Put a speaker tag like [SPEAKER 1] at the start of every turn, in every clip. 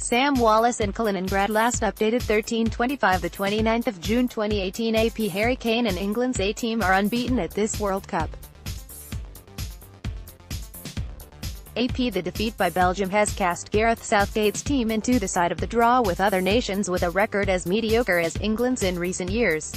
[SPEAKER 1] Sam Wallace in Kaliningrad Last updated 13:25 the 29th of June 2018 AP Harry Kane and England's A team are unbeaten at this World Cup. AP The defeat by Belgium has cast Gareth Southgate's team into the side of the draw with other nations with a record as mediocre as England's in recent years.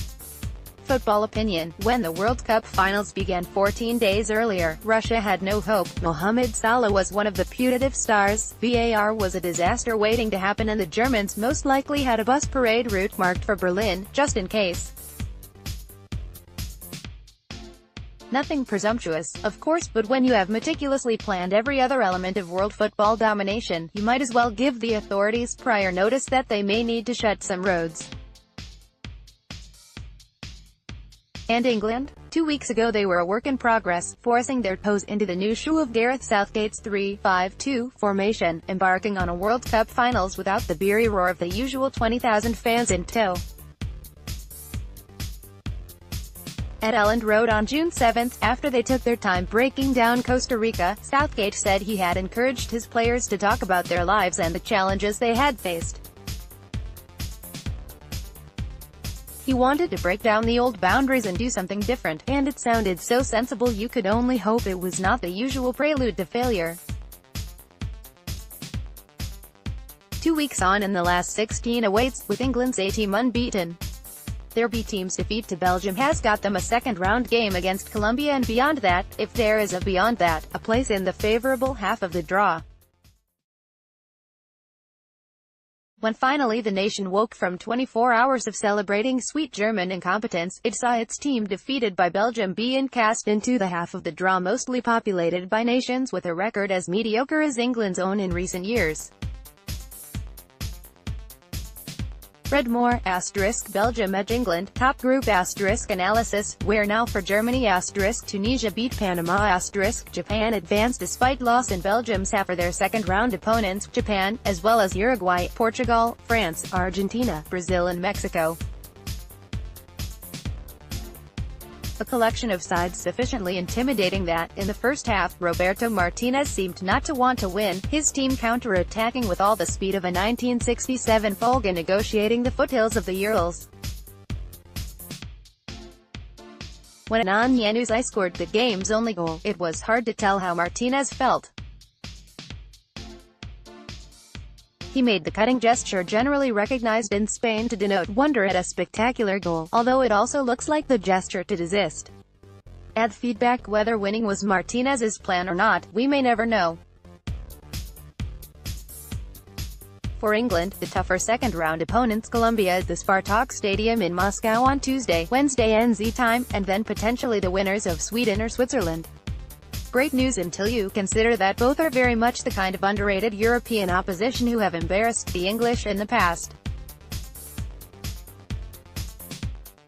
[SPEAKER 1] Football opinion: when the World Cup finals began 14 days earlier, Russia had no hope. Mohamed Salah was one of the putative stars. VAR was a disaster waiting to happen, and the Germans most likely had a bus parade route marked for Berlin, just in case. Nothing presumptuous, of course, but when you have meticulously planned every other element of world football domination, you might as well give the authorities prior notice that they may need to shut some roads. And England? 2 weeks ago they were a work in progress, forcing their toes into the new shoe of Gareth Southgate's 3-5-2 formation, embarking on a World Cup finals without the beery roar of the usual 20,000 fans in tow. At Elland Road on June 7, after they took their time breaking down Costa Rica, Southgate said he had encouraged his players to talk about their lives and the challenges they had faced. He wanted to break down the old boundaries and do something different, and it sounded so sensible you could only hope it was not the usual prelude to failure. 2 weeks on and the last 16 awaits, with England's A team unbeaten. Their B team's defeat to Belgium has got them a second-round game against Colombia, and beyond that, if there is a beyond that, a place in the favourable half of the draw. When finally the nation woke from 24 hours of celebrating sweet German incompetence, it saw its team defeated by Belgium being cast into the half of the draw mostly populated by nations with a record as mediocre as England's own in recent years. Read more, Belgium edge England, top group analysis, where now for Germany Tunisia beat Panama Japan advanced despite loss in Belgium's half for their second-round opponents, Japan, as well as Uruguay, Portugal, France, Argentina, Brazil and Mexico. A collection of sides sufficiently intimidating that, in the first half, Roberto Martinez seemed not to want to win, his team counter-attacking with all the speed of a 1967 Folga negotiating the foothills of the Urals. When Annan Januzaj scored the game's only goal, it was hard to tell how Martinez felt. He made the cutting gesture generally recognized in Spain to denote wonder at a spectacular goal, although it also looks like the gesture to desist. Add feedback: whether winning was Martinez's plan or not, we may never know. For England, the tougher second-round opponents Colombia at the Spartak Stadium in Moscow on Tuesday, Wednesday NZ time, and then potentially the winners of Sweden or Switzerland. Great news until you consider that both are very much the kind of underrated European opposition who have embarrassed the English in the past.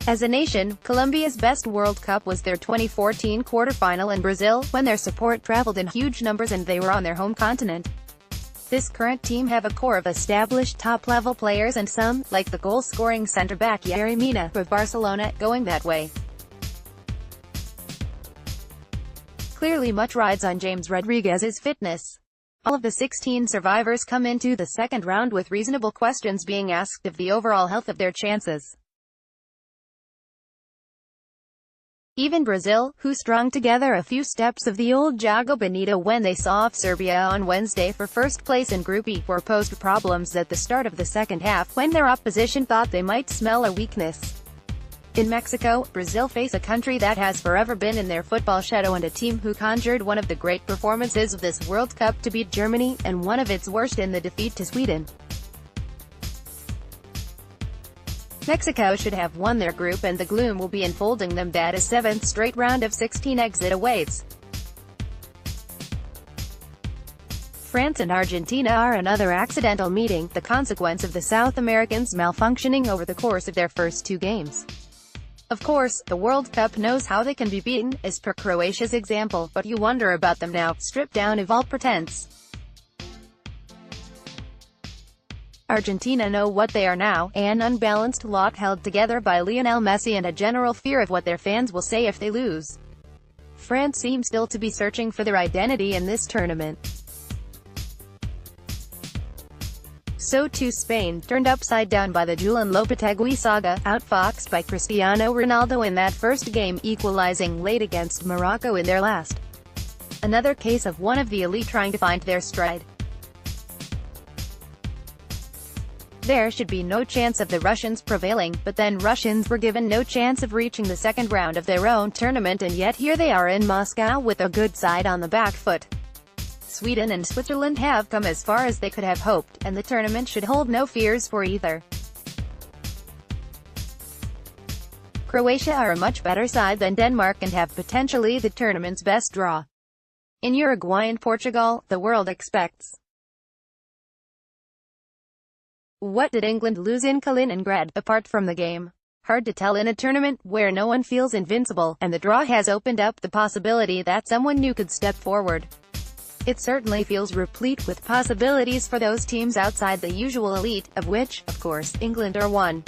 [SPEAKER 1] As a nation, Colombia's best World Cup was their 2014 quarter-final in Brazil, when their support traveled in huge numbers and they were on their home continent. This current team have a core of established top-level players and some, like the goal-scoring centre-back Yerry Mina, of Barcelona, going that way. Clearly much rides on James Rodriguez's fitness. All of the 16 survivors come into the second round with reasonable questions being asked of the overall health of their chances. Even Brazil, who strung together a few steps of the old Jogo Bonito when they saw off Serbia on Wednesday for first place in Group E, were posed problems at the start of the second half, when their opposition thought they might smell a weakness. In Mexico, Brazil face a country that has forever been in their football shadow and a team who conjured one of the great performances of this World Cup to beat Germany, and one of its worst in the defeat to Sweden. Mexico should have won their group, and the gloom will be enfolding them that a seventh straight round of 16 exit awaits. France and Argentina are another accidental meeting, the consequence of the South Americans malfunctioning over the course of their first two games. Of course, the World Cup knows how they can be beaten, as per Croatia's example, but you wonder about them now, stripped down of all pretense. Argentina know what they are now, an unbalanced lot held together by Lionel Messi and a general fear of what their fans will say if they lose. France seems still to be searching for their identity in this tournament. So too Spain, turned upside down by the Julen Lopetegui saga, outfoxed by Cristiano Ronaldo in that first game, equalizing late against Morocco in their last. Another case of one of the elite trying to find their stride. There should be no chance of the Russians prevailing, but then Russians were given no chance of reaching the second round of their own tournament, and yet here they are in Moscow with a good side on the back foot. Sweden and Switzerland have come as far as they could have hoped, and the tournament should hold no fears for either. Croatia are a much better side than Denmark and have potentially the tournament's best draw. In Uruguay and Portugal, the world expects. What did England lose in Kaliningrad, apart from the game? Hard to tell in a tournament where no one feels invincible, and the draw has opened up the possibility that someone new could step forward. It certainly feels replete with possibilities for those teams outside the usual elite, of which, of course, England are one.